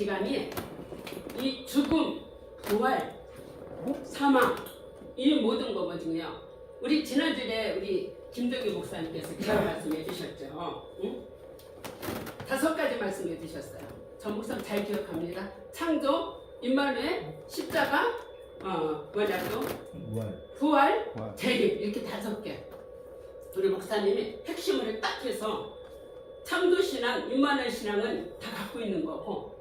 시간이 이 죽음, 부활, 사망 이 모든 거거든요. 우리 지난주에 우리 김덕기 목사님께서 그런 말씀해 주셨죠. 응? 5가지 말씀해 주셨어요. 전 목사님 잘 기억합니다. 창조, 임마누엘, 십자가, 뭐냐고 부활, 재림 이렇게 5개. 우리 목사님이 핵심을 딱 해서 창조 신앙, 임마누엘 신앙은 다 갖고 있는 거고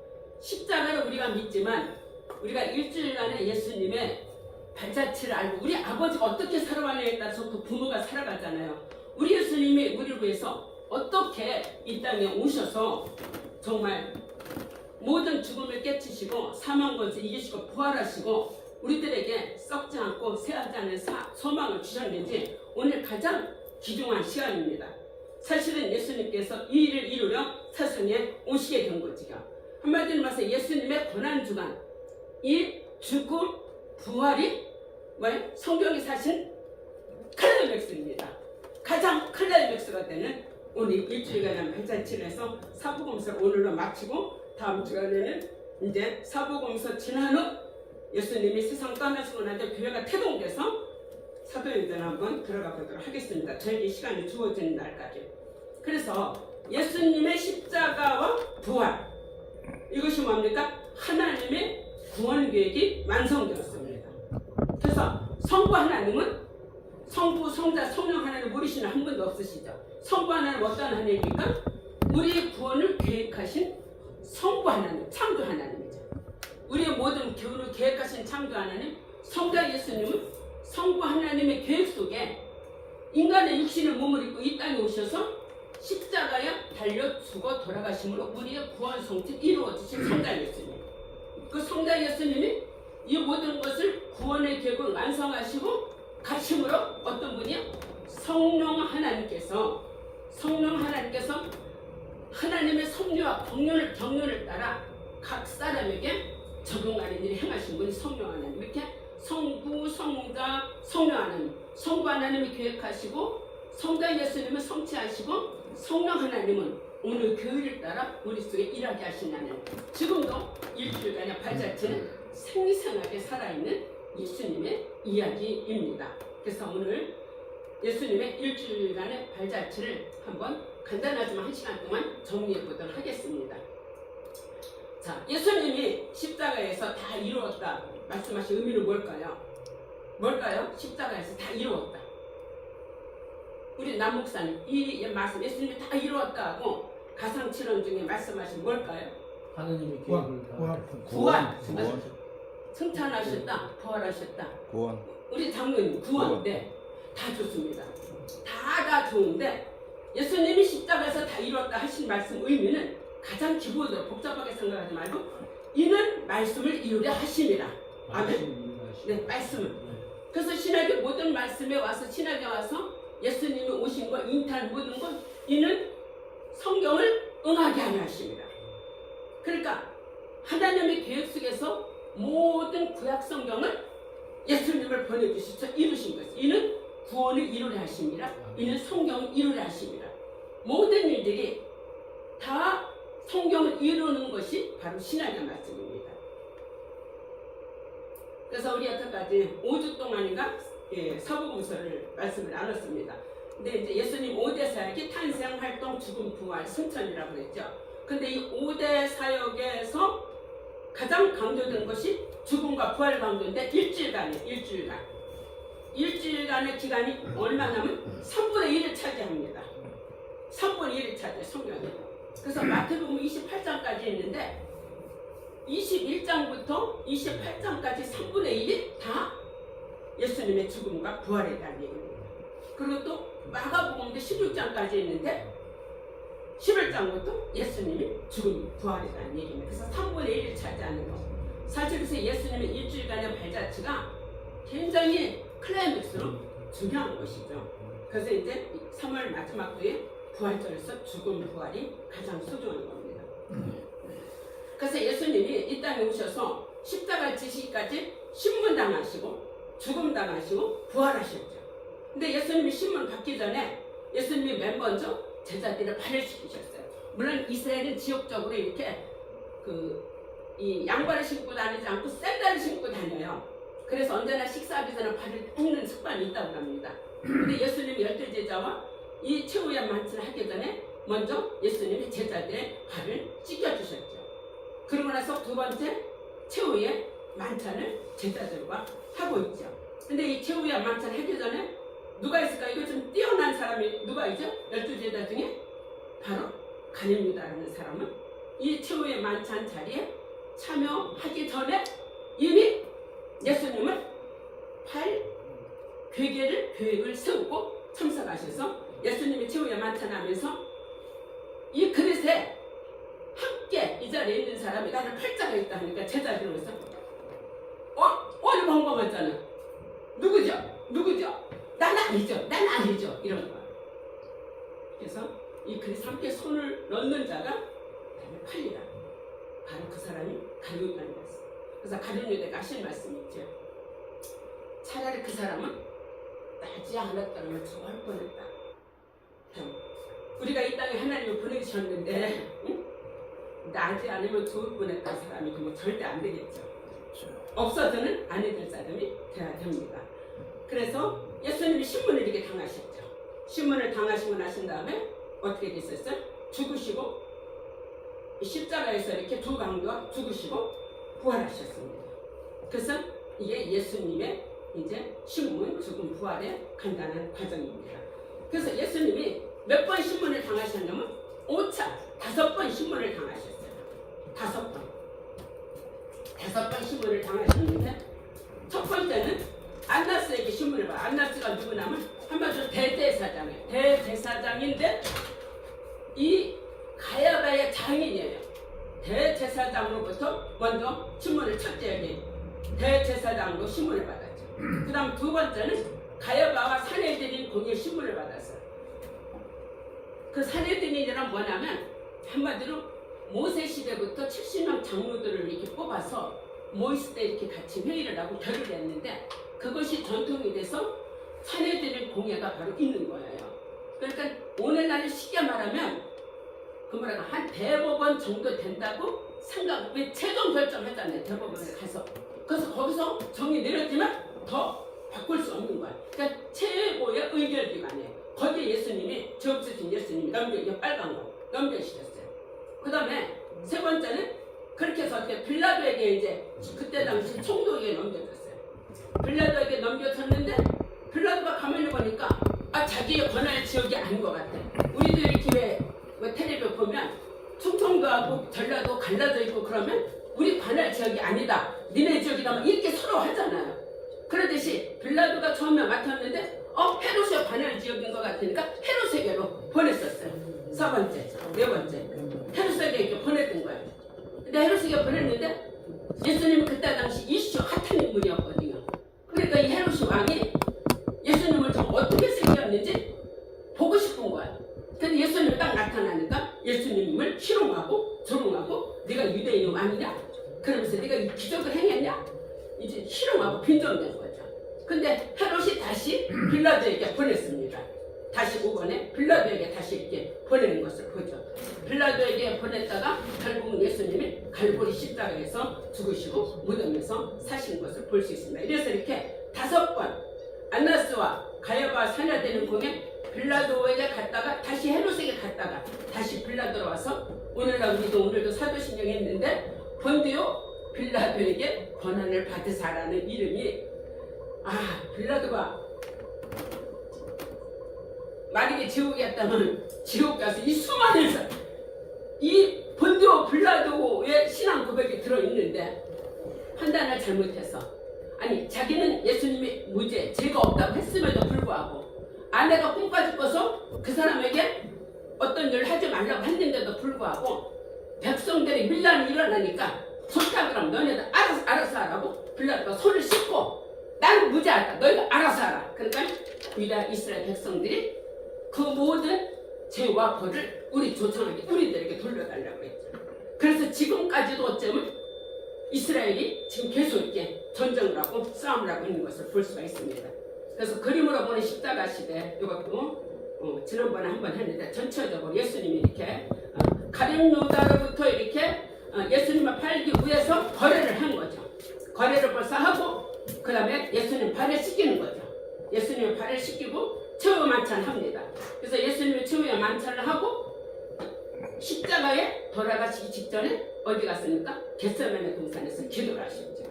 십자가를 우리가 믿지만 우리가 일주일간의 예수님의 발자취를 알고 우리 아버지가 어떻게 살아가냐에 따라서 그 부모가 살아가잖아요. 우리 예수님이 우리를 위해서 어떻게 이 땅에 오셔서 정말 모든 죽음을 깨치시고 사망 권세 이기시고 부활하시고 우리들에게 썩지 않고 새하지 않은 소망을 주셨는지 오늘 가장 귀중한 시간입니다. 사실은 예수님께서 이 일을 이루려 세상에 오시게 된 거지요. 한마디로 말해서 예수님의 고난주간 이 죽음 부활이 뭐예요? 성경이 사신 클라이맥스입니다. 가장 클라이맥스가 되는 오늘 일주일간 발자취를 해서 사복음서를 오늘로 마치고 다음 주간에는 이제 사복음서 지난 후 예수님이 세상 떠나시고 나서 교회가 태동돼서 사도행전을 한번 들어가 보도록 하겠습니다. 저에게 시간이 주어지는 날까지. 그래서 예수님의 십자가와 부활 이것이 뭡니까? 하나님의 구원 계획이 완성되었습니다. 그래서 성부 하나님은 성부, 성자, 성령 하나님 모르시는 한 분도 없으시죠. 성부 하나님 어떤 하나님입니까? 우리의 구원을 계획하신 성부 하나님, 창조 하나님이죠. 우리의 모든 교훈을 계획하신 창조 하나님, 성자 예수님은 성부 하나님의 계획 속에 인간의 육신의 몸을 입고 이 땅에 오셔서 십자가에 달려 죽어 돌아가심으로 우리의 구원 성취 이루어지신 성자 예수님. 그 성자 예수님이 이 모든 것을 구원의 계획을 완성하시고 가심으로 어떤 분이요? 성령 하나님께서 하나님의 섭리와 경륜을 따라 각 사람에게 적용하는 일을 행하신 분이 성령 하나님. 이렇게 성부, 성자, 성령 하나님, 성부 하나님이 계획하시고 성자 예수님은 성취하시고 성령 하나님은 오늘 교회를 따라 우리 속에 일하게 하신 하나님. 지금도 일주일간의 발자취는 생생하게 살아있는 예수님의 이야기입니다. 그래서 오늘 예수님의 일주일간의 발자취를 한번 간단하지만 1시간 동안 정리해 보도록 하겠습니다. 자, 예수님이 십자가에서 다 이루었다 말씀하신 의미는 뭘까요? 십자가에서 다 이루었다. 우리 남 목사님 이 말씀 예수님이 다 이루었다 하고 가상칠언 중에 말씀하신 뭘까요? 하느님의 계획을 구원. 승천하셨다, 부활하셨다. 구원. 우리 장로님 구원. 네, 다 좋습니다. 다 좋은데 예수님이 십자가에서 다 이루었다 하신 말씀 의미는 가장 기본으로 복잡하게 생각하지 말고 이는 말씀을 이루려 하심이라. 아멘. 네, 말씀을. 그래서 신약의 모든 말씀에 와서 신약에 와서 예수님이 오신 것, 잉태한 모든 것 이는 성경을 응하게 하려 하십니다. 그러니까 하나님의 계획 속에서 모든 구약 성경을 예수님을 보내주셔서 이루신 것이 이는 구원을 이루려 하십니다. 이는 성경을 이루려 하십니다. 모든 일들이 다 성경을 이루는 것이 바로 신약의 말씀입니다. 그래서 우리 여태까지 5주 동안인가 사복음서를 말씀을 나눴습니다. 근데 이제 예수님 5대 사역이 탄생, 활동, 죽음, 부활, 승천이라고 그랬죠. 근데 이 5대 사역에서 가장 강조된 것이 죽음과 부활 강조인데 일주일간의 기간이 얼마냐면 3분의 1을 차지합니다. 3분의 1을 차지해요, 성경이. 그래서 마태복음 28장까지 있는데 21장부터 28장까지 3분의 1이 다 예수님의 죽음과 부활에 대한 얘기입니다. 그리고 또 마가복음도 16장까지 있는데 11장부터 예수님이 죽음, 부활에 대한 얘기입니다. 그래서 3분의 1을 차지하는 거. 사실 그래서 예수님의 일주일간의 발자취가 굉장히 클라이맥스로 중요한 것이죠. 그래서 이제 3월 마지막 주에 부활절에서 죽음, 부활이 가장 소중한 겁니다. 그래서 예수님이 이 땅에 오셔서 십자가 지시기까지 신문당하시고 죽음당하시고 부활하셨죠. 근데 예수님이 신문 받기 전에 예수님이 맨 먼저 제자들을 발효시키셨어요. 물론 이스라엘은 지역적으로 이렇게 이 양발을 신고 다니지 않고 샌들을 신고 다녀요. 그래서 언제나 식사하기 전에 발을 닦는 습관이 있다고 합니다. 근데 예수님이 12제자와 이 최후의 만찬을 하기 전에 먼저 예수님이 제자들의 발을 씻겨주셨죠. 그러고 나서 두 번째 최후의 만찬을 제자들과 하고 있죠. 근데 이 최후의 만찬 하기 전에 누가 있을까? 이거 좀 뛰어난 사람이 누가 있죠? 12제자 중에 바로 가룟유다라는 사람은 이 최후의 만찬 자리에 참여하기 전에 이미 예수님은 계획을 세우고 참석하셔서 예수님이 최후의 만찬하면서 이 그릇에 함께 이 자리에 있는 사람이 나는 팔자가 있다 하니까 제자들이 그래서 오늘 번거맞잖아. 누구죠? 난 아니죠. 이런 거야. 그래서 이 그릇에 함께 손을 넣는 자가 나는 팔리다. 바로 그 사람이 가룟유다였어. 그래서 가룟유다가 하신 말씀이 있죠. 차라리 그 사람은 나지 않았다면 좋아할 뻔했다. 우리가 이 땅에 하나님을 보내주셨는데 나지 않으면 좋을 뻔했던 사람이 그러면 절대 안 되겠죠. 없어서는 안 해줄 사람이 돼야 됩니다. 그래서 예수님이 신문을 이렇게 당하셨죠. 신문을 당하시고 나신 다음에 어떻게 됐었어요? 죽으시고 십자가에서 이렇게 두 강도가 죽으시고 부활하셨습니다. 그래서 이게 예수님의 이제 신문, 죽음, 부활의 간단한 과정입니다. 그래서 예수님이 몇 번 신문을 당하셨냐면 5번 신문을 당하셨어요. 5번 신문을 당하셨는데 첫 번째는 안나스에게 신문을 봐요. 안나스가 누구냐면 한마디로 대제사장인데 이 가야바의 장인이에요. 대제사장으로부터 먼저 신문을 첫째 대제사장으로 신문을 받았죠. 그 다음 두 번째는 가야바와 산헤드린 공의 신문을 받았어요. 그 산헤드린이란 뭐냐면 한마디로 모세 시대부터 70명 장로들을 이렇게 뽑아서 모이스 때 이렇게 같이 회의를 하고 결의를 했는데 그것이 전통이 돼서 산헤드린 공회가 바로 있는 거예요. 그러니까 오늘날 쉽게 말하면 한 대법원 정도 된다고 왜 최종 결정하잖아요. 대법원에 가서. 그래서 거기서 정이 내렸지만 더 바꿀 수 없는 거야. 그러니까 최고의 의결기관이에요. 거기에 예수님이 없으신 예수님이 빨간 거 넘겨주셨어요. 그 다음에 세 번째는 그렇게 해서 빌라도에게 이제 그때 당시 총독에게 넘겨줬어요. 빌라도에게 넘겨줬는데 빌라도가 가만히 보니까 자기의 권한의 지역이 아닌 것 같아. 우리도 이렇게 왜 텔레비에 보면 충청도하고 전라도 갈라져 있고 그러면 우리 관할 지역이 아니다. 니네 지역이다. 이렇게 서로 하잖아요. 그러듯이 빌라도가 처음에 맡았는데 헤롯의 관할 지역인 것 같으니까 헤롯에게로 보냈었어요. 네 번째 헤롯에게 이렇게 보냈던 거예요. 근데 헤롯에게 보냈는데 예수님은 그때 당시 이슈 핫한 인물이었거든요. 그러니까 이 헤롯이 왕이 예수님을 좀 어떻게 생겼는지 보고 싶은 거야. 근데 예수님이 딱 나타나니까 예수님을 희롱하고 조롱하고 네가 유대인의 왕이냐? 그러면서 네가 이 기적을 행했냐? 이제 희롱하고 빈정된 거죠. 근데 헤롯이 다시 빌라도에게 보냈습니다. 다시 5번에 빌라도에게 다시 이렇게 보내는 것을 보죠. 빌라도에게 보냈다가 결국은 예수님이 갈보리 십자가에서 죽으시고 무덤에서 사신 것을 볼 수 있습니다. 이래서 이렇게 5번 안나스와 가야바 산야되는 공에 빌라도에게 갔다가 다시 헤롯에게 갔다가 다시 빌라도로 와서 오늘도 사도신경 했는데 본디오 빌라도에게 권한을 받으사라는 이름이 빌라도가 만약에 지옥이었다면 지옥 가서 이 수많은 이 본디오 빌라도의 신앙 고백이 들어있는데 판단을 잘못해서 자기는 예수님이 무죄 죄가 없다고 했음에도 불구하고 아내가 꿈까지 꿔서 그 사람에게 어떤 일을 하지 말라고 했는데도 불구하고 백성들이 밀란이 일어나니까 좋다 그럼 너네들 알아서 하라고 빌라도가 손을 씻고 나는 무죄하다 너희가 알아서 하라. 그러니까 유다 이스라엘 백성들이 그 모든 죄와 벌을 우리들에게 돌려달라고 했죠. 그래서 지금까지도 어쩌면 이스라엘이 지금 계속 이렇게 전쟁을 하고 싸움을 하고 있는 것을 볼 수가 있습니다. 그래서 그림으로 보는 십자가 시대 이것도 지난번에 한번 했는데 전체적으로 예수님이 이렇게 가룟유다로부터 이렇게 예수님을 팔기 위해서 다음에 예수님 발을 씻기는 거죠. 예수님의 발을 씻기고 최후 만찬합니다. 그래서 예수님의 최후의 만찬을 하고 십자가에 돌아가시기 직전에 어디 갔습니까? 겟세마네 동산에서 기도를 하셨죠.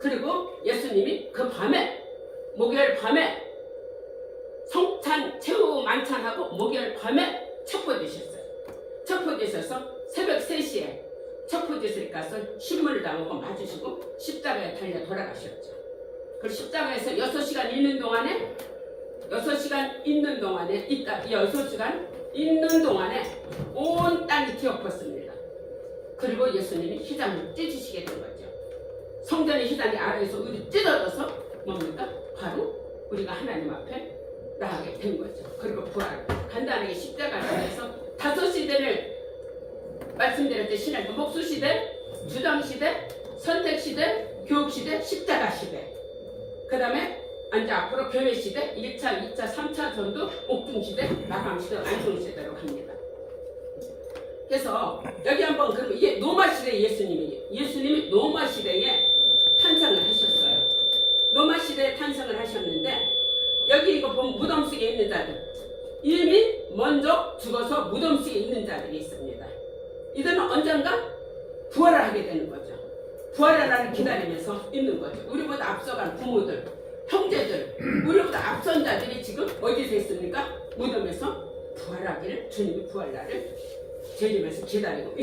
그리고 예수님이 그 밤에 목요일 밤에 성찬 최후 만찬하고 목요일 밤에 척포되셨어요. 척포되셔서 새벽 3시에 척포되실 가서 신문을 담고 맞으시고 십자가에 달려 돌아가셨죠. 그 십자가에서 6시간 있는 동안에 6시간 있는 동안에 있다 6시간 있는 동안에 온 땅이 뒤엎었습니다. 그리고 예수님이 휘장을 찢으시게 된 거죠. 성전의 휘장이 아래에서 찢어져서 뭡니까? 바로 우리가 하나님 앞에 나가게 된 거죠. 그리고 부활 간단하게 십자가를 통해서 5시대를 말씀드렸듯이 신학교 목수시대, 주당시대, 선택시대, 교육시대, 십자가시대. 그 다음에 이제 앞으로 교회시대, 1차, 2차, 3차 전도, 옥중시대, 마감시대, 안성시대로 갑니다. 그래서 여기 한번 그럼 이게 노마시대 예수님이 노마시대에 탄생을 하셨어요. 노마시대에 탄생을 하셨는데 여기 이거 보면 무덤 속에 있는 자들 이미 먼저 죽어서 무덤 속에 있는 자들이 있습니다. 이들은 언젠가 부활을 하게 되는 거죠. 부활의 날을 기다리면서 있는 거죠. 우리보다 앞서간 부모들, 형제들, 우리보다 앞선 자들이 지금 어디서 있습니까? 무덤에서 부활하기를 주님이 부활날을 재림에서 기다리고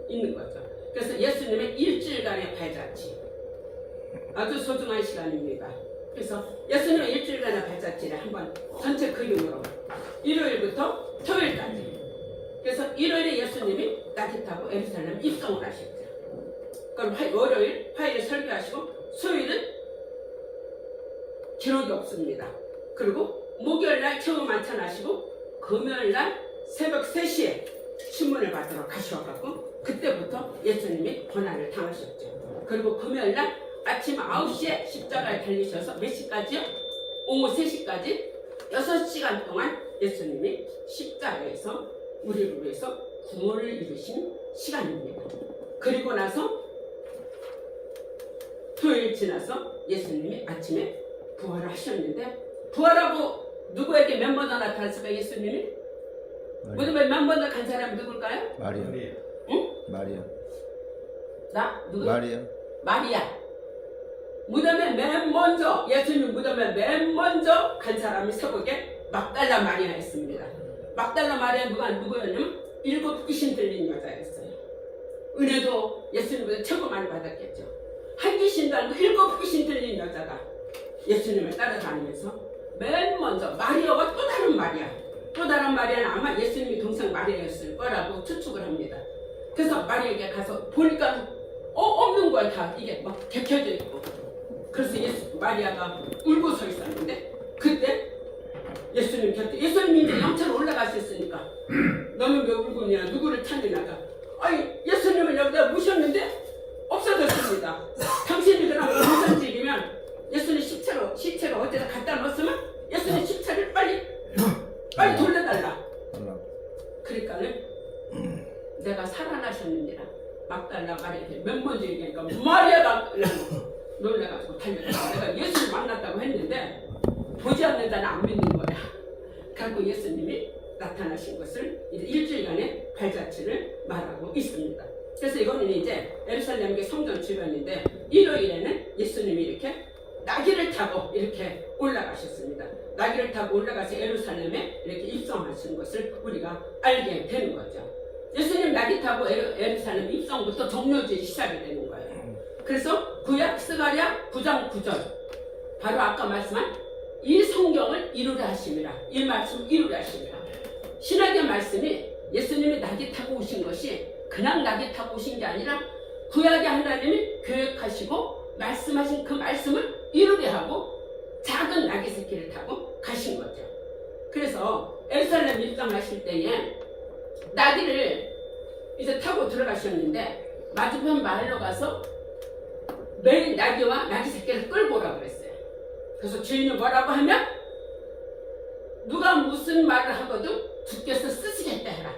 있는 거죠. 그래서 예수님의 일주일간의 발자취 아주 소중한 시간입니다. 그래서 예수님의 일주일간의 발자취를 한번 전체 그림으로 일요일부터 토요일까지 그래서 일요일에 예수님이 낙이 타고 예루살렘 입성을 하셨죠. 그럼 월요일, 화요일 설교하시고 수요일은 기록이 없습니다. 그리고 목요일날 최후 만찬하시고 금요일날 새벽 3시에 신문을 받으러 가셔갖고 그때부터 예수님이 고난을 당하셨죠. 그리고 금요일날 아침 9시에 십자가에 달리셔서 몇 시까지요? 오후 3시까지 6시간 동안 예수님이 십자가에서 우리를 위해서 구원을 이루신 시간입니다. 그리고 나서 토요일 지나서 예수님이 아침에 부활을 하셨는데 부활하고 누구에게 몇 번 더 나타났을까 예수님이? 무덤에 몇 번 더 간 사람이 누굴까요? 마리아. 응? 마리아. 나? 누구? 마리아. 마리아. 무덤에 맨 먼저 예수님 무덤에 맨 먼저 간 사람이 새벽에 막달라 마리아였습니다. 막달라 마리아 누구였냐면 7 귀신 들린 여자였어요. 은혜도 예수님보다 최고 많이 받았겠죠. 한 귀신도 아니고 7 귀신 들린 여자가 예수님을 따라다니면서 맨 먼저 마리아와 또 다른 마리아는 아마 예수님이 동생 마리아였을 거라고 추측을 합니다. 그래서 마리아에게 가서 보니까 없는 거야. 다 이게 막 개켜져 있고. 그래서 마리아가 울고 서 있었는데 그때 예수님 곁에 예수님이 이제 영차로 올라가셨으니까 너는 왜 울고 있냐 누구를 찾느냐가 아니 예수님을 여기다 모셨는데 없어졌습니다. 당신이 그럼 무슨 일이면 예수님 시체로 어디다 갖다 놓았으면 예수님 시체를 빨리 돌려달라. 그러니까는 내가 살아나셨느니라 막달라 마리아에게 몇 번째 얘기하니까 마리아가 놀라가지고 달려서 내가 예수를 만났다고 했는데 보지 않는 자는 안 믿는 거야. 그리고 예수님이 나타나신 것을 이제 일주일간의 발자취를 말하고 있습니다. 그래서 이거는 이제 예루살렘 성전 주변인데 일요일에는 예수님이 이렇게 나귀를 타고 이렇게 올라가셨습니다. 나귀를 타고 올라가서 예루살렘에 이렇게 입성하신 것을 우리가 알게 되는 거죠. 예수님 나귀 타고 예루살렘 입성부터 종료절이 시작이 되는 거예요. 그래서 구약 스가랴 9장 9절 바로 아까 말씀한 이 성경을 이루려 하심이라 이 말씀 이루려 하심이라 신학의 말씀이 예수님이 나귀 타고 오신 것이 그냥 나귀 타고 오신 게 아니라 구약의 하나님이 계획하시고 말씀하신 그 말씀을 이루려 하고 작은 나귀 새끼를 타고 가신 거죠. 그래서 예루살렘 입성하실 때에 나귀를 이제 타고 들어가셨는데 맞은편 마을로 가서 매일 나귀와 나귀 새끼를 끌고 오라고 그랬어요. 그래서 주인이 뭐라고 하면 누가 무슨 말을 하거든 주께서 쓰시겠다 해라.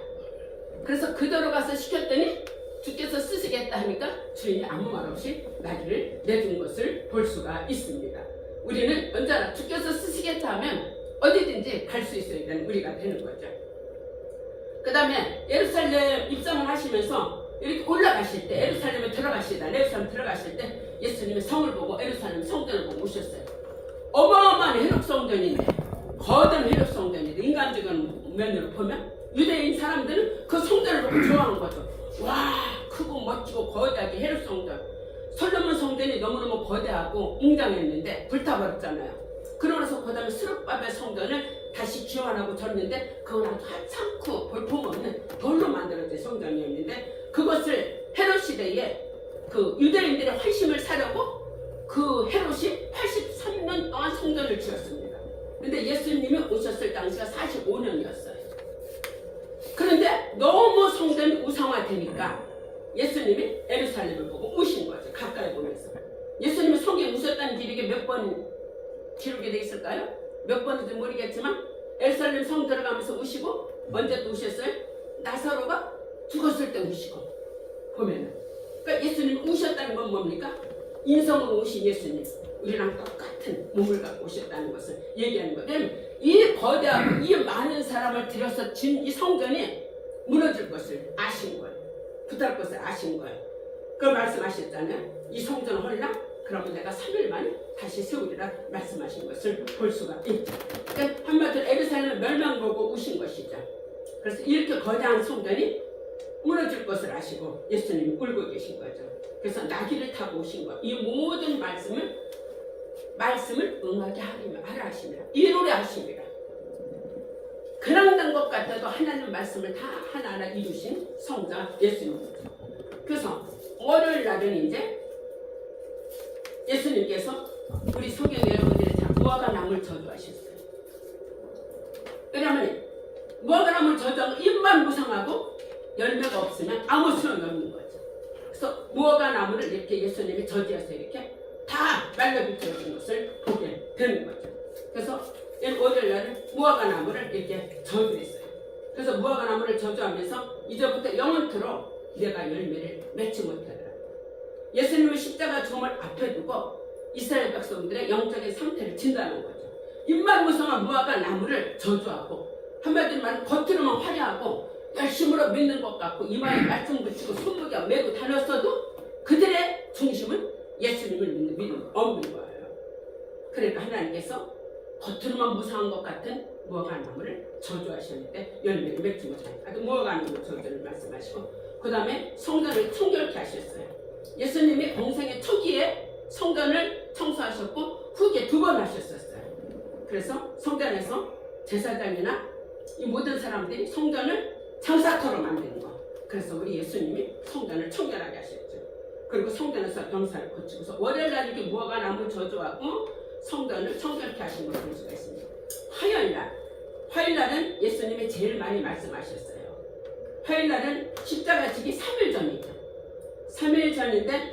그래서 그대로 가서 시켰더니 주께서 쓰시겠다 하니까 주인이 아무 말 없이 나귀를 내준 것을 볼 수가 있습니다. 우리는 언제나 주께서 쓰시겠다 하면 어디든지 갈 수 있어야 되는 우리가 되는 거죠. 그 다음에 예루살렘 입성을 하시면서 이렇게 올라가실 때, 예루살렘에 들어가시다, 예루살렘 들어가실 때 예수님이 성을 보고 예루살렘 성전을 보고 오셨어요. 어마어마한 해롭 성전인데, 거대한 해롭 성전인데, 인간적인 면으로 보면 유대인 사람들은 그 성전을 보고 좋아하는 거죠. 와, 크고 멋지고 거대하게 해롭 성전. 솔로몬 성전이 너무너무 거대하고 웅장했는데 불타버렸잖아요. 그러면서 그 다음에 스룹바벨 성전을 다시 기원하고 졌는데 그건 아주 하찮고 볼품없는 돌로 만들어진 성전이었는데, 그것을 헤롯 시대에 그 유대인들의 환심을 사려고 그 헤롯이 83년 동안 성전을 지었습니다. 근데 예수님이 오셨을 당시가 45년이었어요. 그런데 너무 성전이 우상화되니까 예수님이 예루살렘을 보고 우신 거죠. 가까이 보면서. 예수님이 성경에 우셨다는 일이 몇 번 기록이 되어 있을까요? 몇 번인지 모르겠지만 예루살렘 성 들어가면서 우시고, 언제 또 우셨어요? 나사로가 죽었을 때 우시고 보면은. 그러니까 예수님이 우셨다는 건 뭡니까? 인성으로 오신 예수님, 우리랑 똑같은 몸을 갖고 오셨다는 것을 얘기하는 거예요. 왜냐하면 이 거대하고 이 많은 사람을 들여서 진 이 성전이 무너질 것을 아신 거예요. 부탁할 것을 아신 거예요. 그걸 말씀하셨잖아요. 이 성전을 헐라? 그러면 내가 3일 만에 다시 세우리라 말씀하신 것을 볼 수가 있죠. 그러니까 한마디로 예루살렘을 멸망보고 우신 것이죠. 그래서 이렇게 거대한 성전이 무너질 것을 아시고 예수님이 울고 계신 거죠. 그래서 나귀를 타고 오신 거. 이 모든 말씀을 응하게 하라 하십니다. 이루려 하십니다. 그랑된 것 같아도 하나님 말씀을 다 하나하나 이루신 성자 예수님입니다. 그래서 월요일 날은 이제 예수님께서 우리 성경 여러분들이 다 무화과 나무를 저주하셨어요. 왜냐하면 무화과 나무를 저주하고 잎만 무성하고 열매가 없으면 아무 소용이 없는 거죠. 그래서 무화과 나무를 이렇게 예수님이 저지해서 이렇게 다 말려비춰진 것을 보게 되는 거죠. 그래서 월요일 날은 무화과 나무를 이렇게 저주했어요. 그래서 무화과 나무를 저주하면서 이제부터 영원토록 내가 열매를 맺지 못하더라. 예수님은 십자가 죽음을 앞에 두고 이스라엘 백성들의 영적인 상태를 진단하는 거죠. 입만 무성한 무화과 나무를 저주하고, 한마디로 말하면 겉으로만 화려하고 열심으로 믿는 것 같고 이마에 말씀 붙이고 손목에 메고 다녔어도 그들의 중심은 예수님을 믿는 없는 거예요. 그러니까 하나님께서 겉으로만 무상한 것 같은 무화과 나무를 저주하셨는데 열매를 맺지 못하는, 아주 무화과 나무 저주를 말씀하시고, 그 다음에 성전을 청결케 하셨어요. 예수님이 공생의 초기에 성전을 청소하셨고 후기에 2번 하셨었어요. 그래서 성전에서 제사장이나 이 모든 사람들이 성전을 장사터로 만드는 거. 그래서 우리 예수님이 성전을 청결하게 하셨죠. 그리고 성전에서 병사를 고치고서 월요일 날 이렇게 무화과 나무 저주하고 성전을 청결케 하신 것을 볼 수가 있습니다. 화요일 날은 예수님이 제일 많이 말씀하셨어요. 화요일 날은 십자가 지기 3일 전이죠. 3일 전인데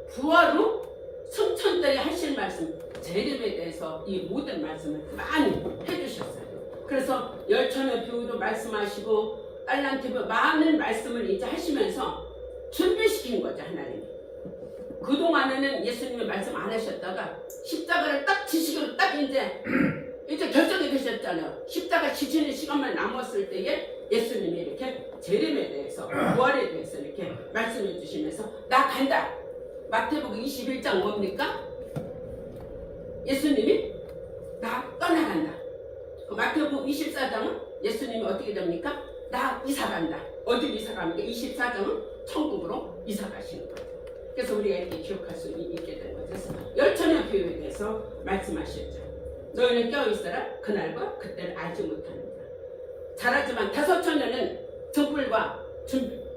부활 후 성천들이 하실 말씀, 재림에 대해서 이 모든 말씀을 많이 해주셨어요. 그래서 열천의 비유도 말씀하시고 달란트 많은 말씀을 이제 하시면서 준비시킨 거죠, 하나님이. 그동안에는 예수님이 말씀 안 하셨다가 십자가를 딱 지시기로 딱 이제 결정이 되셨잖아요. 십자가 지시는 시간만 남았을 때에 예수님이 이렇게 재림에 대해서, 부활에 대해서 이렇게 말씀해 주시면서 나 간다. 마태복음 21장 뭡니까? 예수님이 나 떠나간다. 마태복음 24장은 예수님이 어떻게 됩니까? 나 이사 간다. 어디로 이사 갑니까? 24장은 천국으로 이사 가시는 거예요. 그래서 우리가 이렇게 기억할 수 있게 된 거죠. 그래서 열천의 비유에 대해서 말씀하셨죠. 너희는 깨어있어라. 그날과 그때를 알지 못하는다. 잘하지만 5처녀는 등불과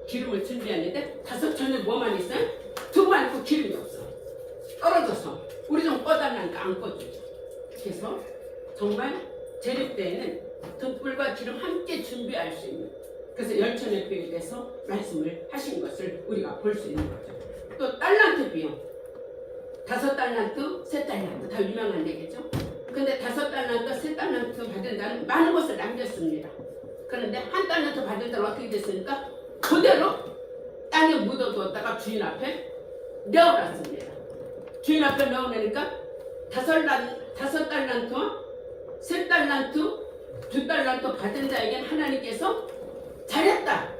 기름을 준비했는데 5처녀는 뭐만 있어요? 등만 있고 기름이 없어. 떨어져서 우리 좀 꺼달라니까 안 꺼주죠. 그래서 정말 재림 때에는 등불과 기름 함께 준비할 수 있는, 그래서 열천의 비유에 대해서 말씀을 하신 것을 우리가 볼 수 있는 거죠. 또 달란트 비유, 5달란트, 3달란트 다 유명한 얘기죠. 근데 5달란트, 3달란트 받은 자는 많은 것을 남겼습니다. 그런데 1달란트 받은 자는 어떻게 됐습니까? 그대로 땅에 묻어두었다가 주인 앞에 내어놨습니다. 주인 앞에 내어내니까 5달란트와 3달란트, 2달란트 받은 자에겐 하나님께서 잘했다,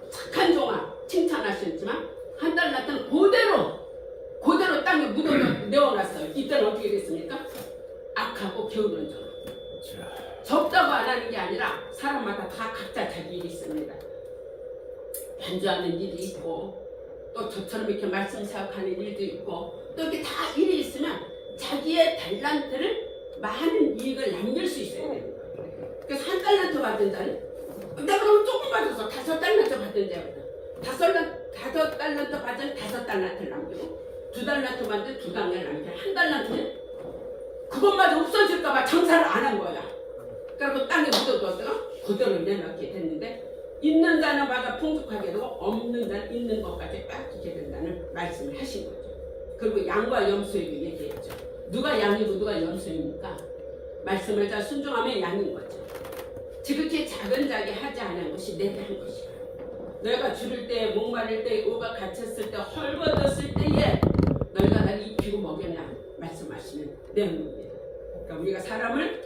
착한 종아 칭찬하셨지만 1달란트는 그대로 땅에 묻어 내어놨어요. 이때는 어떻게 됐습니까? 악하고 게으른 종아. 적다고 안 하는 게 아니라 사람마다 다 각자 자기 일이 있습니다. 반주하는 일이 있고, 또 저처럼 이렇게 말씀 사역하는 일도 있고, 또 이렇게 다 일이 있으면 자기의 달란트를 많은 이익을 남길 수 있어야 되는 거예요. 그래서 1달란트 받은 자는 내가 그러면 조금 받아서 5달란트 받은 자거든. 5달란트 받은 5달란트를 남기고, 2달란트 받은 2달란트를 남기고, 1달란트는 그것마저 없어질까봐 장사를 안 한 거야. 그리고 땅에 묻어두었다가 그대로 내놓게 됐는데, 있는 자는 받아 풍족하게 되고 없는 자는 있는 것까지 뺏기게 된다는 말씀을 하신 거죠. 그리고 양과 염소에도 얘기했죠. 누가 양이고 누가 염소입니까? 말씀을 잘 순종하면 양인 거죠. 지극히 작은 자게 하지 않은 것이 내게 한 것이야. 너희가 줄일 때, 목마를 때, 오가 갇혔을 때, 헐벗었을 때에 너희가 나를 입히고 먹였냐 말씀하시는 내용입니다. 그러니까 우리가 사람을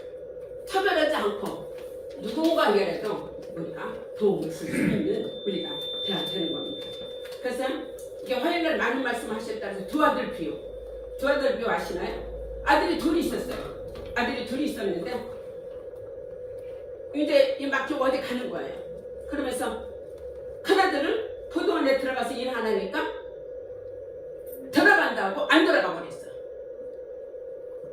차별하지 않고 누군가에게라도 우리가 도움을 줄 수 있는 우리가 돼야 되는 겁니다. 그래서 이게 화요일날 많은 말씀하셨다 해서 두 아들 비유 아시나요? 아들이 둘이 있었어요. 아들이 둘이 있었는데 이제 이 막히고 어디 가는 거예요. 그러면서 큰아들은 포도원에 들어가서 일 하나니까 들어간다고 안 들어가 버렸어.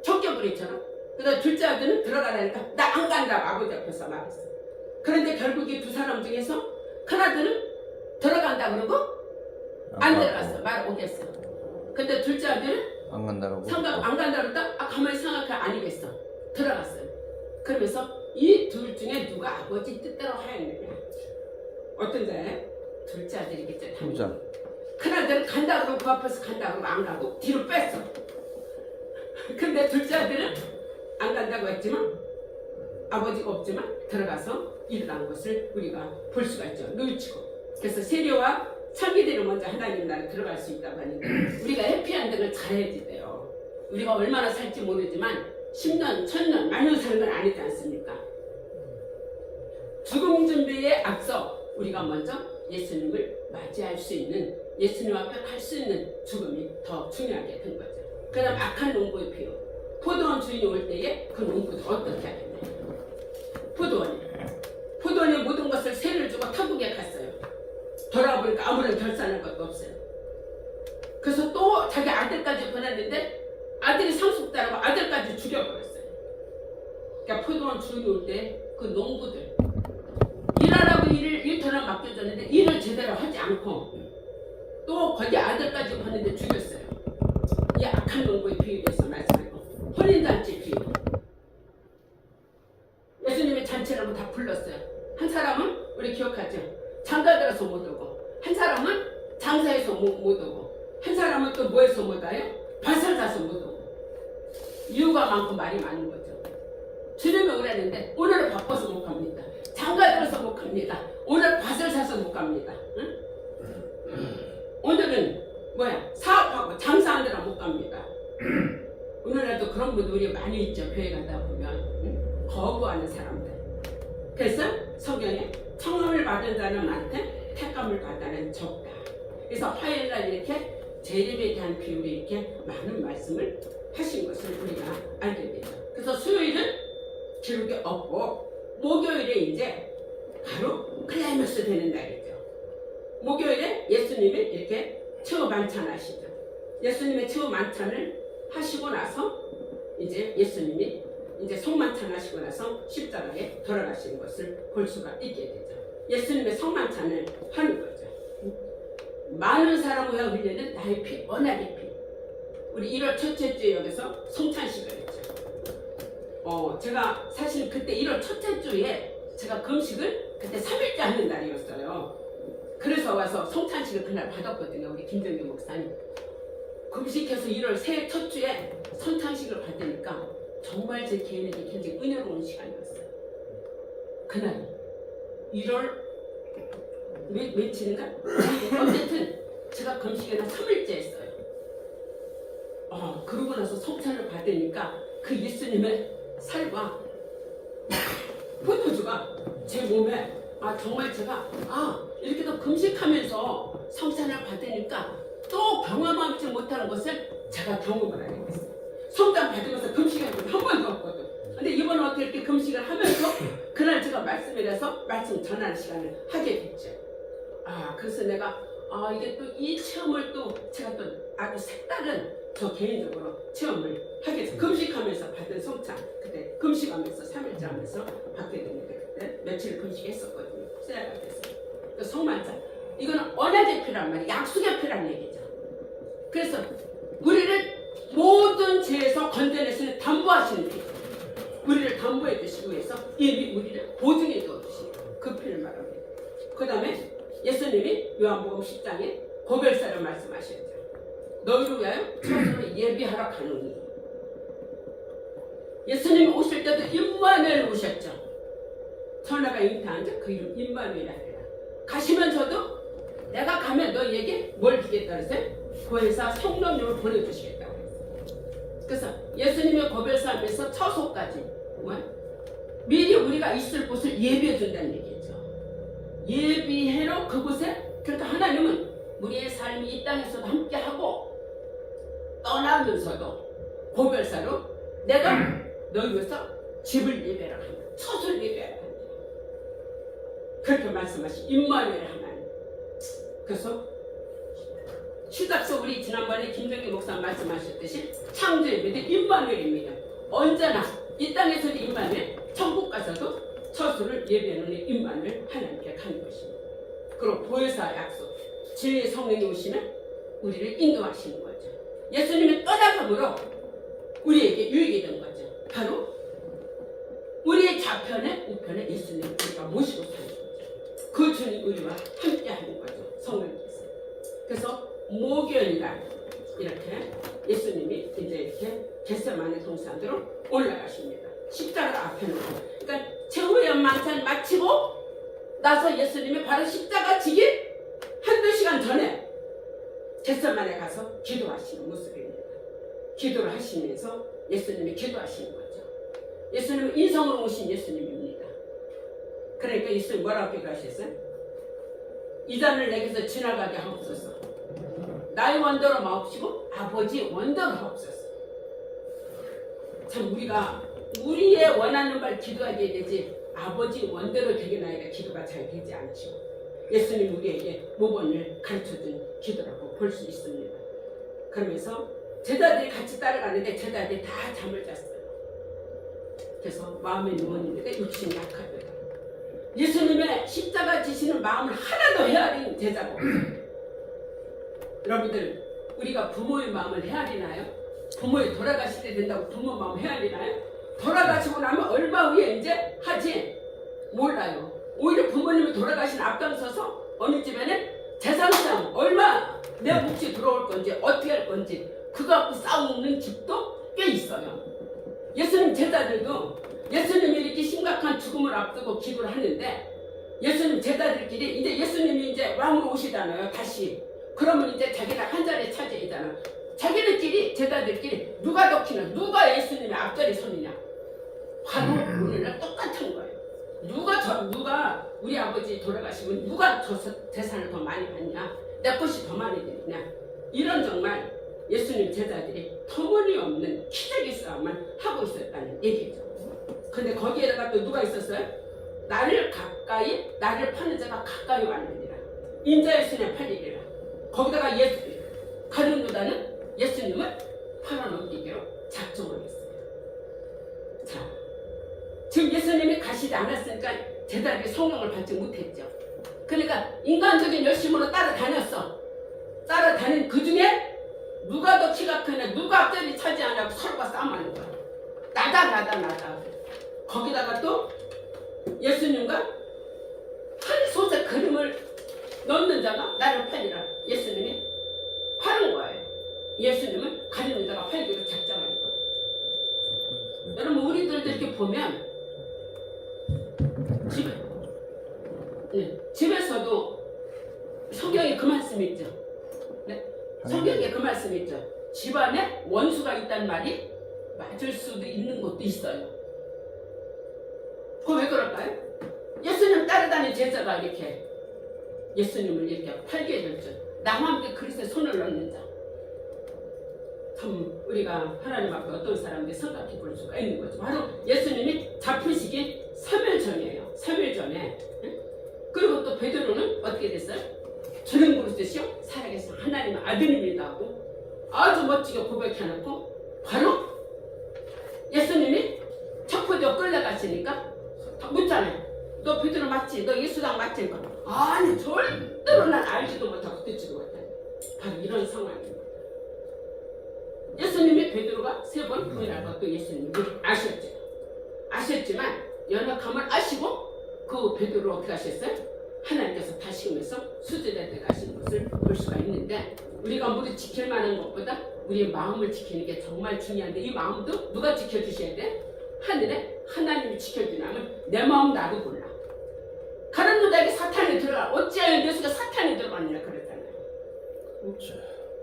척겨부리처럼. 그래서 둘째 아들은 들어가라니까 나 안 간다고 아버지 앞에서 말했어. 그런데 결국 이 두 사람 중에서 큰아들은 들어간다 그러고 안 들어갔어. 말 오겠어. 근데 둘째 아들은 안 간다고 안 간다 그러다 가만히 생각해 아니겠어. 들어갔어요. 그러면서 이 둘 중에 누가 아버지 뜻대로 하였느냐. 어떤 자예요? 둘째 아들이겠죠. 둘째. 큰아들은 간다 그러고 그 앞에서 간다 그러고 안 가고 뒤로 뺐어. 근데 둘째 아들은 안 간다고 했지만 아버지가 없지만 들어가서 일을 한 것을 우리가 볼 수가 있죠. 뉘우치고. 그래서 세례와 창기대로 먼저 하나님 나라에 들어갈 수 있다고 하니까 우리가 해피엔딩을 잘해야지 돼요. 우리가 얼마나 살지 모르지만 10년, 1000년, 만년 사는 건 아니지 않습니까? 죽음 준비에 앞서 우리가 먼저 예수님을 맞이할 수 있는, 예수님 앞에 갈 수 있는 죽음이 더 중요하게 된 거죠. 그 다음 악한 농부의 비유. 포도원 주인이 올 때에 그 농부도 어떻게 하겠나요? 포도원에 모든 것을 세를 주고 타국에 갔어요. 돌아보니까 아무런 결산할 것도 없어요. 그래서 또 자기 아들까지 보냈는데 아들이 상속자라고 아들까지 죽여버렸어요. 그러니까 포도원 주인이 올 때 그 농부들 일하라고 일터를 맡겨줬는데 일을 제대로 하지 않고 또 거기 아들까지 보냈는데 죽였어요. 이 악한 농부의 비유에 대해서 말씀하고 혼인잔치 비유. 예수님의 잔치라고 다 불렀어요. 한 사람은 우리 기억하죠? 장가들어서 못 오고, 한 사람은 장사해서 못 오고, 한 사람은 또 뭐해서 못 와요? 밭을 사서 못 오고. 이유가 많고 말이 많은 거죠. 주님은 그랬는데 오늘은 바빠서 못 갑니다. 장가들어서 못 갑니다. 오늘 밭을 사서 못 갑니다. 응? 오늘은 사업하고 장사하느라 못 갑니다. 오늘날도 그런 분들이 많이 있죠. 교회 가다 보면 거부하는 사람들. 그래서 성경에 청함을 받은 자는 많되 택감을 받아는 적다. 그래서 화요일날 이렇게 재림에 대한 비유로 이렇게 많은 말씀을 하신 것을 우리가 알게 되죠. 그래서 수요일은 기록이 없고 목요일에 이제 바로 클라이맥스 되는 날이죠. 목요일에 예수님이 이렇게 최후 만찬하시죠. 예수님의 최후 만찬을 하시고 나서 이제 예수님이 이제 성만찬 하시고 나서 십자가에 돌아가시는 것을 볼 수가 있게 되죠. 예수님의 성만찬을 하는 거죠. 많은 사람을 위하여 흘리는 나의 피, 언약의 피. 우리 1월 첫째 주에 여기서 성찬식을 했죠. 제가 사실 그때 1월 첫째 주에 제가 금식을 그때 3일째 하는 날이었어요. 그래서 와서 성찬식을 그날 받았거든요. 우리 김정규 목사님. 금식해서 1월 새해 첫 주에 성찬식을 받으니까 정말 제 개인에게 굉장히 은혜로운 시간이었어요. 그날 1월 며칠인가? 어쨌든 제가 금식을 한 3일째 했어요. 그러고 나서 성찬을 받으니까 그 예수님의 살과 포도주가 제 몸에 정말 제가 이렇게 또 금식하면서 성찬을 받으니까 또 경험하지 못하는 것을 제가 경험을 하게 됐어요. 성찬 받으면서 금식을 한 번도 없거든. 근데 이번에 어떻게 이렇게 금식을 하면서 그날 제가 말씀이라서 말씀 전하는 시간을 하게 됐죠. 그래서 내가 이게 또 이 체험을 또 제가 또 아주 색다른 저 개인적으로 체험을 하게 됐어요. 금식하면서 받은 성찬, 그때 금식하면서 3일째 하면서 받게 됐는데 그때 며칠 금식했었거든요. 세야가 됐어요. 그 성만찬, 이거는 언약의 피란 말이에요. 약속의 피란 얘기죠. 그래서 우리를 모든 죄에서 건져내시는 담보하시는 피, 우리를 담보해 주시기 위해서 이미 우리를 보증해 주시는 그 피를 말합니다. 그 다음에 예수님이 요한복음 10장에 고별사를 말씀하셨죠. 너희를 위하여 처소를 예비하러 가노니. 예수님이 오실 때도 임마누엘 오셨죠. 천하가 잉태한 자 그 이름 임마누엘이라. 가시면서도 내가 가면 너희에게 뭘 주겠다 그랬어요? 보혜사 성령님을 보내주시겠다고 했어요. 그래서 예수님의 고별사하면서 처소까지 미리 우리가 있을 곳을 예비해 준다는 얘기죠. 예비해로 그곳에, 그러니까 하나님은 우리의 삶이 이 땅에서도 함께하고 떠나면서도 고별사로 내가 너희 위해서 집을 예배하라 한다. 처소를 예배하라 한다. 그렇게 말씀하신 임마누엘 하나님. 그래서 시작서 우리 지난번에 김정기 목사 말씀하셨듯이 창조의 믿음 임마누엘입니다. 언제나 이 땅에서도 임마누엘, 천국 가서도 처소를 예배하는 임마누엘 하나님께 가는 것입니다. 그리고 보혜사 약속, 진리의 성령이 오시면 우리를 인도하시는 거죠. 예수님의 떠나감으로 우리에게 유익이 된 거죠. 바로 우리의 좌편에 우편에 예수님을 우리가 모시고 사는 거죠. 그 주님 우리와 함께 하는 거죠. 성령께서. 그래서 목요일날 이렇게 예수님이 이제 이렇게 겟세마네 동산으로 올라가십니다. 십자가 앞에 놓고. 그러니까 최후의 만찬 마치고 나서 예수님이 바로 십자가 지기 한두 시간 전에 겟세마네 가서 기도하시는 모습입니다. 기도를 하시면서 예수님이 기도하시는 거죠. 예수님은 인성으로 오신 예수님입니다. 그러니까 예수님 뭐라고 기도하셨어요? 이 잔을 내게서 지나가게 하옵소서. 나의 원대로 마옵시고 아버지 원대로 하옵소서. 참 우리가 우리의 원하는 말 기도하게 되지 아버지 원대로 되긴 아니라 기도가 잘 되지 않죠. 예수님 우리에게 모범을 가르쳐준 기도라고 볼 수 있습니다. 그러면서 제자들이 같이 따라가는데 제자들이 다 잠을 잤어요. 그래서 마음에 누웠는데 육신이 약하더라. 예수님의 십자가 지시는 마음을 하나도 헤아린 제자가 없어요. 여러분들 우리가 부모의 마음을 헤아리나요? 부모에 돌아가실 때 된다고 부모 마음 헤아리나요? 돌아가시고 나면 얼마 후에 이제 하지 몰라요. 오히려 부모님이 돌아가신 앞장서서 어느 집에는 재산상 얼마 내 몫이 들어올 건지 어떻게 할 건지 그거 갖고 싸우는 집도 꽤 있어요. 예수님 제자들도 예수님이 이렇게 심각한 죽음을 앞두고 기도를 하는데 예수님 제자들끼리 이제 예수님이 이제 왕으로 오시잖아요. 다시. 그러면 이제 자기들 한 자리에 차지하잖아. 자기들끼리 제자들끼리 누가 더 키냐, 누가 예수님의 앞자리 서느냐. 바로 오늘날 똑같은 거예요. 누가 우리 아버지 돌아가시면 누가 저 재산을 더 많이 받냐, 내 것이 더 많이 되느냐. 이런 정말 예수님 제자들이 터무니없는 기적의 싸움을 하고 있었다는 얘기죠. 근데 거기에다가 또 누가 있었어요? 나를 파는 자가 가까이 왔느니라. 인자의 손에 팔리리라. 거기다가 가룟 유다는 예수님을 팔아넘기기로 작정을 했어요. 자, 지금 예수님이 가시지 않았으니까 제자들이 성령을 받지 못했죠. 그러니까 인간적인 열심으로 따라다녔어. 따라다닌 그 중에 누가 더 키가 크냐, 누가 앞자리 차지하냐고 서로가 싸움하는 거야. 나다. 거기다가 또 예수님과 한 솥에 그림을 넣는 자가 나를 팔리라. 예수님이 파는 거예요. 예수님은 가리는 자가 팔기로 작정하는 거예요. 여러분 우리들도 이렇게 보면 집에서도 말씀이 있죠. 네? 성경에 그 말씀이 있죠. 집안에 원수가 있다는 말이 맞을 수도 있는 것도 있어요. 그거 왜 그럴까요? 예수님 따라다니는 제자가 이렇게 예수님을 이렇게 팔게 됐죠. 나와 함께 그릇에 손을 넣는 자. 참 우리가 하나님 앞에 어떤 사람들이 생각해 볼 수가 있는 거죠. 바로 예수님이 잡히시기 3일 전이에요. 3일 전에. 그리고 또 베드로는 어떻게 됐어요? 저는 그릇이요 살아계신 하나님의 아들입니다 하고 아주 멋지게 고백해놓고 바로 예수님이 척포되어 끌려가시니까 묻잖아요. 너 베드로 맞지? 너 예수당 맞지? 아니 절대로 난 알지도 못하고 듣지도 못해. 바로 이런 상황입니다. 예수님이 베드로가 3번 부인할 것도 예수님이 아셨죠. 아셨지만 연약함을 아시고 그 베드로를 어떻게 하셨어요? 하나님께서 다시면서 수제대 때 가시는 것을 볼 수가 있는데 우리가 무릇 지킬 만한 것보다 우리의 마음을 지키는 게 정말 중요한데 이 마음도 누가 지켜주셔야 돼? 하늘에 하나님이 지켜주냐면 내 마음 나도 몰라. 가는 누다에게 사탄이 들어가 어찌하여 내 속에 사탄이 들어가느냐 그랬잖아요. 그렇죠.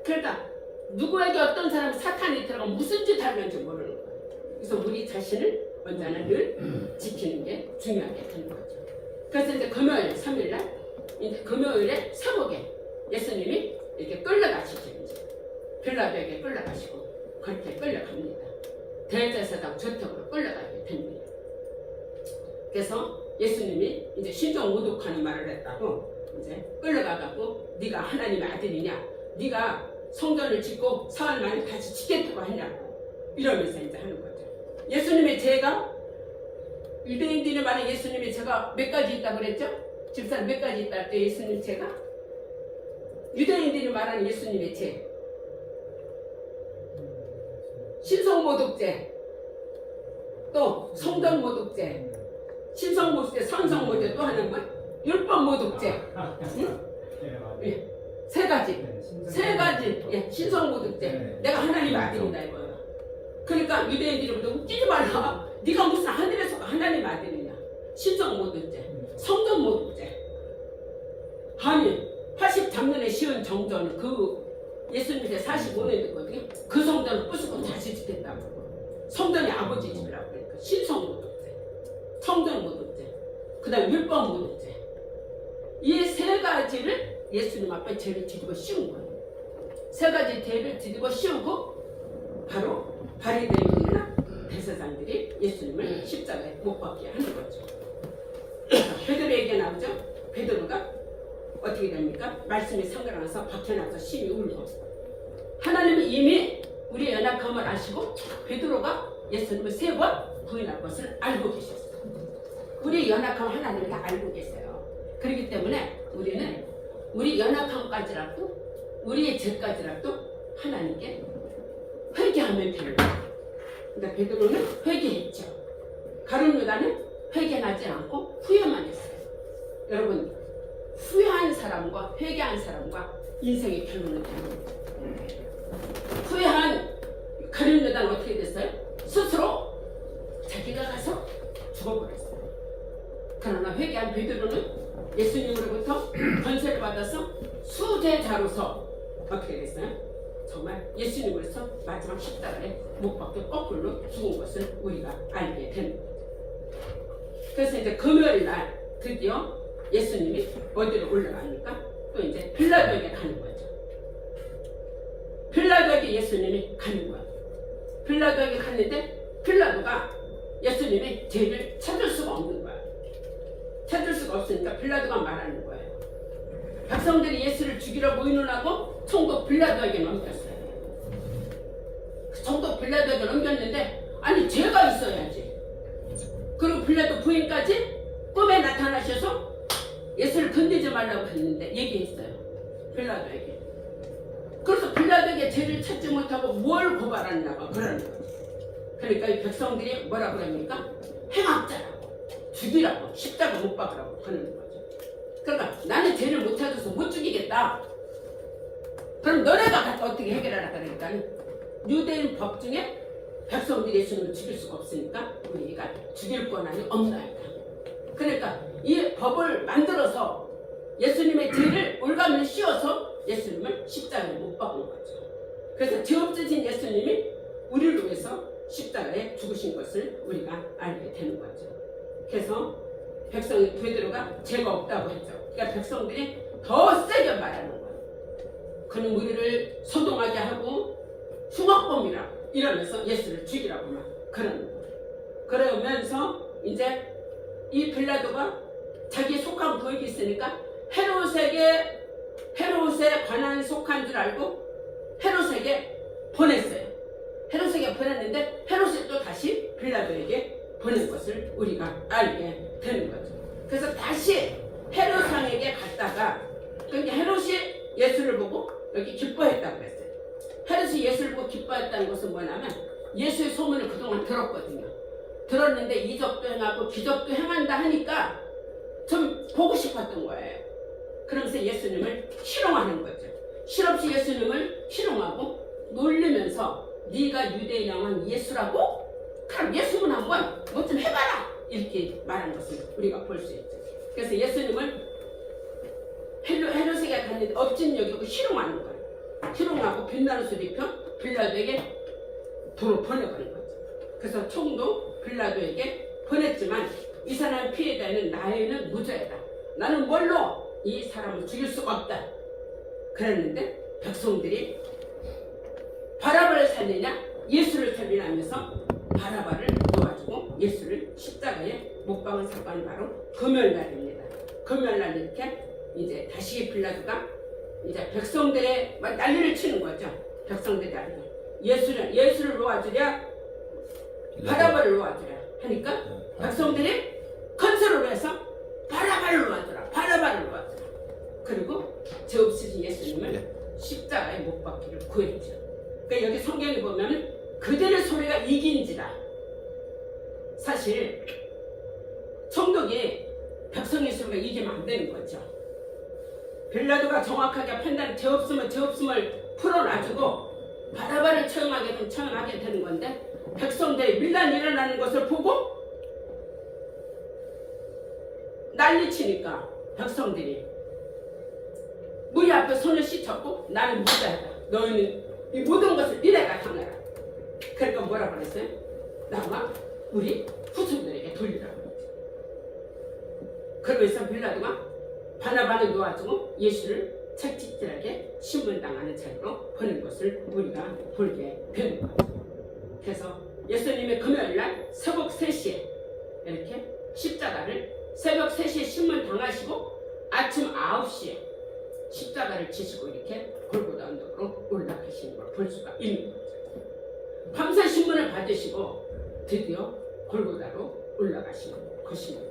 그러니까 누구에게 어떤 사람이 사탄이 들어가면 무슨 짓 하는지 모르는 거예요. 그래서 우리 자신을 언제나 늘 지키는 게 중요하게 되는 거죠. 그래서 이제 금요일 3일날 이제 금요일에 새벽에 예수님이 이렇게 끌려가시죠. 이제 빌라도에게 끌려가시고 그렇게 끌려갑니다. 대제사장 저택으로 끌려가게 됩니다. 그래서 예수님이 이제 신종 모독하는 말을 했다고 이제 끌려가갖고 네가 하나님의 아들이냐? 네가 성전을 짓고 사흘 만에 다시 짓겠다고 하냐고 이러면서 이제 하는 거죠. 예수님의 죄가 유대인들이 말해 예수님의 죄가 몇 가지 있다고 그랬죠? 집사람 몇 가지 있다 할 때 예수님 죄가 유대인들이 말하는 예수님의 죄 신성모독죄 또 성전모독죄 신성모독죄 선성모독죄 또 하나는 뭐? 율법모독죄 응? 예. 세 가지 예, 신성모독죄 내가 하나님의 아들이다 이거예요. 그러니까 유대인들이 웃기지 말라. 네가 무슨 하늘에서 하나님의 아들이냐. 신성모독죄 성전모독죄 아니 80작년에 시은 정전은 그 예수님께 45년 됐거든요. 그 성전을 부수고 다시 짓겠다고. 성전이 아버지 집이라고 그러니까 신성모독죄 성전모독죄 그 다음 율법모독죄 이 세 가지를 예수님 앞에 죄를 뒤집어 씌운 거예요. 세 가지 죄를 뒤집어 씌우고 바로 바리새인들이나 대제사장들이 예수님을 십자가에 못 박게 하는 거죠. 베드로 얘기가 나오죠. 베드로가 어떻게 됩니까? 말씀이 상관나서 박혀나서 심히 울고 하나님이 이미 우리의 연약함을 아시고 베드로가 예수님을 3번 부인할 것을 알고 계셨어요. 우리의 연약함을 하나님이 다 알고 계세요. 그렇기 때문에 우리는 우리 연약함까지라도 우리의 죄까지라도 하나님께 회개하면 되는 거예요. 근데 베드로는 회개했죠. 가룟 유다는 회개하지 않고 후회만 했어요. 여러분 후회한 사람과 회개한 사람과 인생의 결론은 다릅니다. 후회한 가룟 유다는 어떻게 됐어요? 스스로 자기가 가서 죽어버렸어요. 그러나 회개한 베드로는 예수님으로부터 권세를 받아서 수제자로서 어떻게 됐어요? 정말 예수님으로서 마지막 십자가에 못 박혀 거꾸로 죽은 것을 우리가 알게 되는 거죠. 그래서 이제 금요일 날 드디어 예수님이 어디로 올라가니까 또 이제 빌라도에게 가는 거죠. 빌라도에게 예수님이 가는 거예요. 빌라도에게 갔는데 빌라도가 예수님의 죄를 찾을 수가 없는 거예요. 찾을 수가 없으니까 빌라도가 말하는 거예요. 백성들이 예수를 죽이려고 의논하고 총독 빌라도에게 넘겼어요. 그 총독 빌라도에게 넘겼는데 아니 죄가 있어야지. 그리고 빌라도 부인까지 꿈에 나타나셔서 예수를 건드리지 말라고 했는데 얘기했어요. 빌라도에게. 그래서 빌라도에게 죄를 찾지 못하고 뭘 고발하냐고 그러는 거죠. 그러니까 이 백성들이 뭐라 그럽니까? 행악자라고 죽이라고 십자가 못 박으라고 하는 거죠. 그러니까 나는 죄를 못 찾아서 못 죽이겠다. 그럼 너네가 갖다 어떻게 해결하라 그러니까 유대인 법 중에 백성들이 예수님을 죽일 수가 없으니까 우리가 죽일 권한이 없나이다. 그러니까 이 법을 만들어서 예수님의 죄를 올가면 씌워서 예수님을 십자가에 못 박은 거죠. 그래서 죄 없으신 예수님이 우리를 위해서 십자가에 죽으신 것을 우리가 알게 되는 거죠. 그래서 백성이 베드로가 죄가 없다고 했죠. 그러니까 백성들이 더 세게 말하는 거예요. 그는 우리를 소동하게 하고 흉악범이라 이러면서 예수를 죽이라고 막 그러는 거예요. 그러면서 이제 이 빌라도가 자기 속한 구역이 있으니까 헤롯에 관한 속한 줄 알고 헤롯에게 보냈어요. 헤롯에게 보냈는데 헤롯이 또 다시 빌라도에게 보낸 것을 우리가 알게 되는 거죠. 그래서 다시 헤롯상에게 갔다가 그러니까 헤롯이 예수를 보고 여기 기뻐했다고 그랬어요. 헤롯이 예수를 보고 기뻐했다는 것은 뭐냐면 예수의 소문을 그동안 들었거든요. 들었는데 이적도 행하고 기적도 행한다 하니까 좀 보고 싶었던 거예요. 그러면서 예수님을 희롱하는 거죠. 실없이 예수님을 희롱하고 놀리면서 네가 유대인 왕 예수라고? 그럼 예수는 한번 뭐 좀 해봐라! 이렇게 말한 것을 우리가 볼 수 있죠. 그래서 예수님을 헤롯에게 갔는데 업진 여기고 희롱하는 거예요. 희롱하고 빛나는 소리 펴 빌라도에게 도로 보내버린 거죠. 그래서 총도 빌라도에게 보냈지만 이 사람의 피해자는 나에는 무죄다. 나는 뭘로 이 사람을 죽일 수가 없다. 그랬는데 백성들이 바라바를 살리냐 예수를 살리냐 하면서 바라바를 놓아주고 예수를 십자가에 못 박은 사건이 바로 금요일날입니다. 금요일날 이렇게 이제 다시 빌라도가 이제 백성들의 난리를 치는 거죠. 백성들이 예수를 놓아주랴 바라바를 놓아주랴 하니까 백성들이 컨트롤을 해서 바라바를 놓아주라 바라바를 놓아주라. 그리고 죄 없으신 예수님을 십자가에 못 박기를 구했죠. 그러니까 여기 성경에 보면 그들의 소리가 이긴지라. 사실 총독이 백성의 소리가 이기면 안 되는 거죠. 빌라도가 정확하게 판단 죄 없음을 풀어놔주고 바라바를 처형하게 되는 건데 백성들이 밀란 일어나는 것을 보고 난리치니까 백성들이 무리 앞에 손을 씻었고 나는 무죄하다. 너희는 이 모든 것을 니네가 당해라. 그러니까 뭐라고 그랬어요? 나와 우리 후손들에게 돌리라고 그랬죠. 그러면서 빌라도가 바나바를 놓아주고 예수를 채찍질하게 신문당하는 자리로 보낸 것을 우리가 보게 되는 거죠. 그래서 예수님의 금요일날 새벽 3시에 이렇게 십자가를 새벽 3시에 신문당하시고 아침 9시에 십자가를 지시고 이렇게 골고다 언덕으로 올라가시는 걸 볼 수가 있는 거죠. 밤새 신문을 받으시고 드디어 골고다로 올라가시는 것입니다.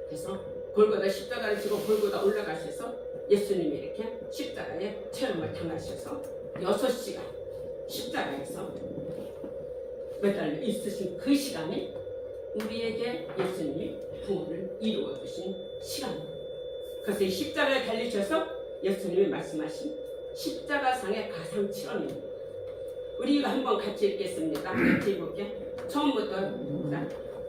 그래서 골고다 십자가를 지고 골고다 올라가셔서 예수님이 이렇게 십자가에 체험을 당하셔서 6시간 십자가에서 매달려 있으신 그 시간이 우리에게 예수님이 구원을 이루어 주신 시간입니다. 그래서 이 십자가에 달리셔서 예수님이 말씀하신 십자가상의 가상체험입니다. 우리가 한번 같이 읽겠습니다. 같이 읽을게. 처음부터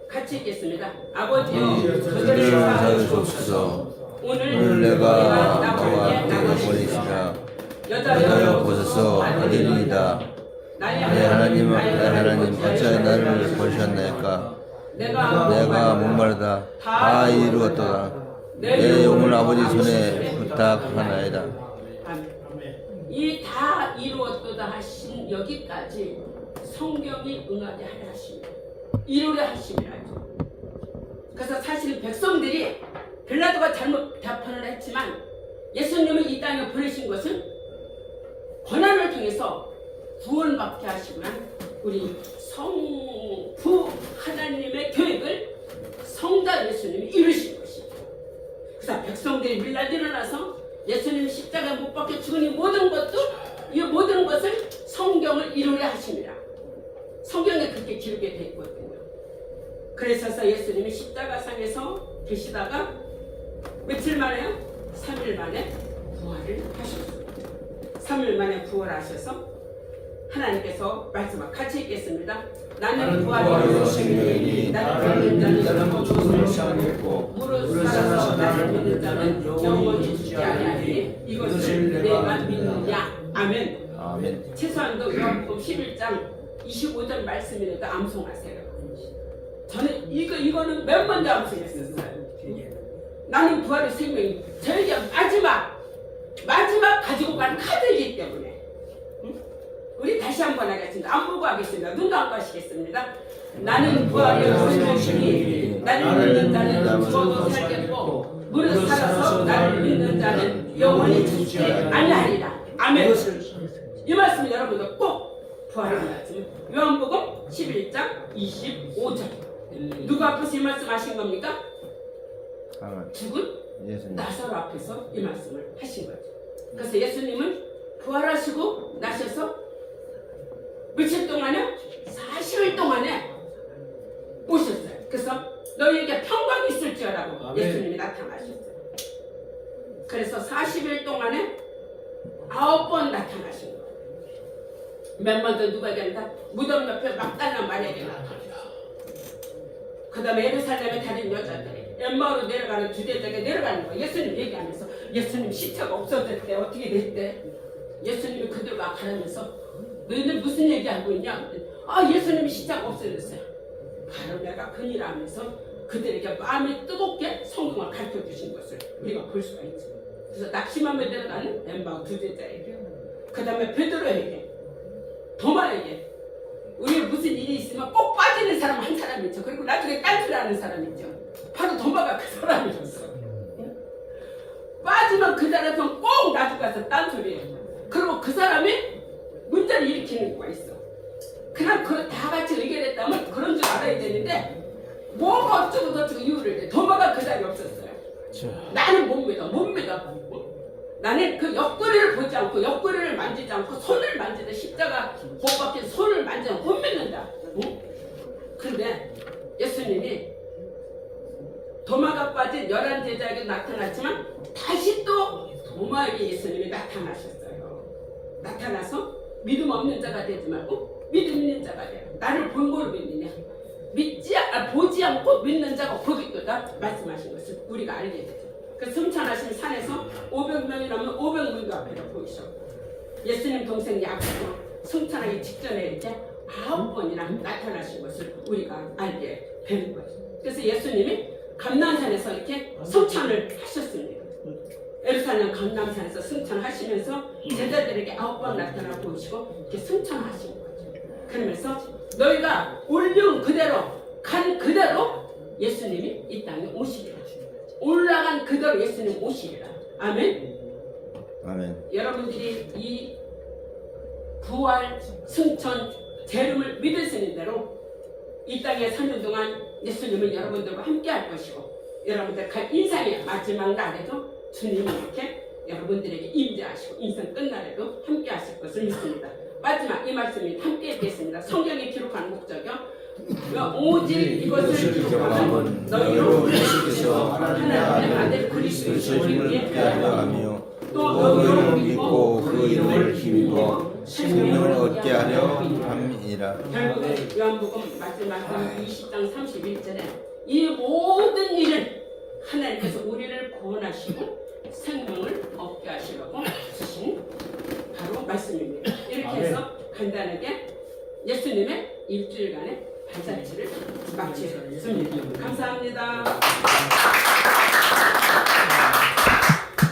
같이 읽겠습니다. 아버지여 저들을 사하시옵소서. 오늘 내가 나와 보내시라. 여자여 보소서 아들이다. 나의 하나님 어찌하여 나를 버리셨나이까. 내가 목마르다 다 이루었도다. 내 영혼을 아버지 손에 부탁하나이다. 이 다 이루었도다 하신 여기까지 성경이 응하게 하려 하십니다. 이루려 하심이라죠. 그래서 사실 백성들이 빌라도가 잘못 답변을 했지만 예수님을 이 땅에 보내신 것은 고난을 통해서 구원받게 하시고는 우리 성부 하나님의 계획을 성자 예수님이 이루신 것입니다. 그래서 백성들이 밀란 일어나서 예수님이 십자가에 못 박혀 죽은 이 모든 것을 성경을 이루려 하십니다. 성경에 그렇게 기록이 되어 있거든요. 그래서 예수님이 십자가상에서 계시다가 며칠 만에요? 3일 만에 부활을 하셨습니다. 3일 만에 부활하셔서 하나님께서 말씀을 같이 읽겠습니다. 나는 부활이요 생명이니 나를 믿는 자는 죽음을 시험했고 무릇 살아서 나를 믿는 자는 영원히 죽지 아니하리니 이것을 내가 믿느냐. 아멘. 아멘. 최소한도 요한복음 11장 25절 말씀이라도 암송하세요. 저는 이거는 몇 번도 암송했었어요. 나는 부활의 생명이 저에게 마지막 가지고 간 카드이기 때문에. 우리 다시 한번 하겠습니다. 안 보고 하겠습니다. 눈 감고 하시겠습니다. 나는 부활의 생명이니 나를 믿는 자는 죽어도 살겠고 무릇 살아서 나를 믿는 자는 영원히 죽지 아니하리라. 아멘. 이 말씀 여러분들 꼭 부활의 말씀. 요한복음 11장 25절. 누가 앞에서 이 말씀 하신 겁니까? 죽은 예수님. 나사로 앞에서 이 말씀을 하신 거죠. 그래서 예수님은 부활하시고 나셔서 며칠 동안에 40일 동안에 오셨어요. 그래서 너희에게 평강이 있을지어라고 아멘. 예수님이 나타나셨어요. 그래서 40일 동안에 9번 나타나신 거예요. 몇 번 더 누구에게 한다? 무덤 옆에 막달라 마리아에게 나타났어요. 그 다음에 예루살렘에 다른 여자들이 엠마오로 내려가는 주대적에 내려가는 거예요. 예수님 얘기하면서 예수님 시체가 없어졌대. 어떻게 됐대? 예수님이 그들과 가라면서 너희들 무슨 얘기하고 있냐? 아, 예수님이 시체가 없어졌어요. 바로 내가 그니라 하면서 그들에게 마음이 뜨겁게 성경을 가르쳐 주신 것을 우리가 볼 수가 있죠. 그래서 낙심하며 내려가는 엠마오 주대자에게, 그 다음에 베드로에게, 도마에게, 우리 무슨 일이 있으면 꼭 빠지는 사람 한 사람이 있죠. 그리고 나중에 깐소리하는 사람이 있죠. 바로 도마가 그 사람이었어. 빠지면 그 사람은 꼭 나중에 가서 딴소리해요. 그리고 그 사람이 문제를 일으키는 거가 있어. 그냥 다 같이 의견했다면 그런 줄 알아야 되는데 뭐가 어쩌고 저쩌고 이유를 내. 도마가 그 자리에 없었어요. 나는 못 믿어. 나는 그 옆구리를 보지 않고 옆구리를 만지지 않고 손을 만지다 십자가 못 박힌 손을 만지지 않고 못 믿는다. 그런데 예수님이 도마가 빠진 11제자에게 나타났지만 다시 또 도마에게 예수님이 나타나셨어요. 나타나서 믿음 없는 자가 되지 말고 믿음 있는 자가 되라. 나를 본 걸 믿느냐? 보지 않고 믿는 자가 복이 있도다 말씀하신 것을 우리가 알게 되죠. 그 승천하신 산에서 500명이 넘는 500명도 앞에다 보이셨고 예수님 동생 야고보 승천하기 직전에 이렇게 9번이나 나타나신 것을 우리가 알게 되는 거죠. 그래서 예수님이 감람산에서 이렇게 승천을 하셨습니다. 예루살렘 감람산에서 승천하시면서 제자들에게 9번 나타나 보이시고 이렇게 승천하신 거죠. 그러면서 너희가 올려온 그대로 간 그대로 예수님이 이 땅에 오시리라. 올라간 그대로 예수님 오시리라. 아멘. 아멘. 여러분들이 이 부활, 승천, 재림을 믿으시는 대로 이 땅에 사는 동안 예수님은 여러분들과 함께 할 것이고 여러분들 갈 인생의 마지막 날에도 주님이 이렇게 여러분들에게 임재하시고 인생 끝날에도 함께 하실 것을 믿습니다. 마지막 이 말씀이 함께 있겠습니다. 성경에 기록한 목적이요. 오직 이것을 기록하면 너희로 예수께서 하나님의 아들 그리스도를 우리에게 하며 또 너희를 믿고 그 이름을 힘입어 생명을 얻게 하려 함이라. 결국에 요한복음 마지막 20장 31절에 이 모든 일을 하나님께서 우리를 구원하시고 생명을 얻게 하시려고 주신 바로 말씀입니다. 이렇게 해서 간단하게 예수님의 일주일간의 발자취를 마치겠습니다. 감사합니다.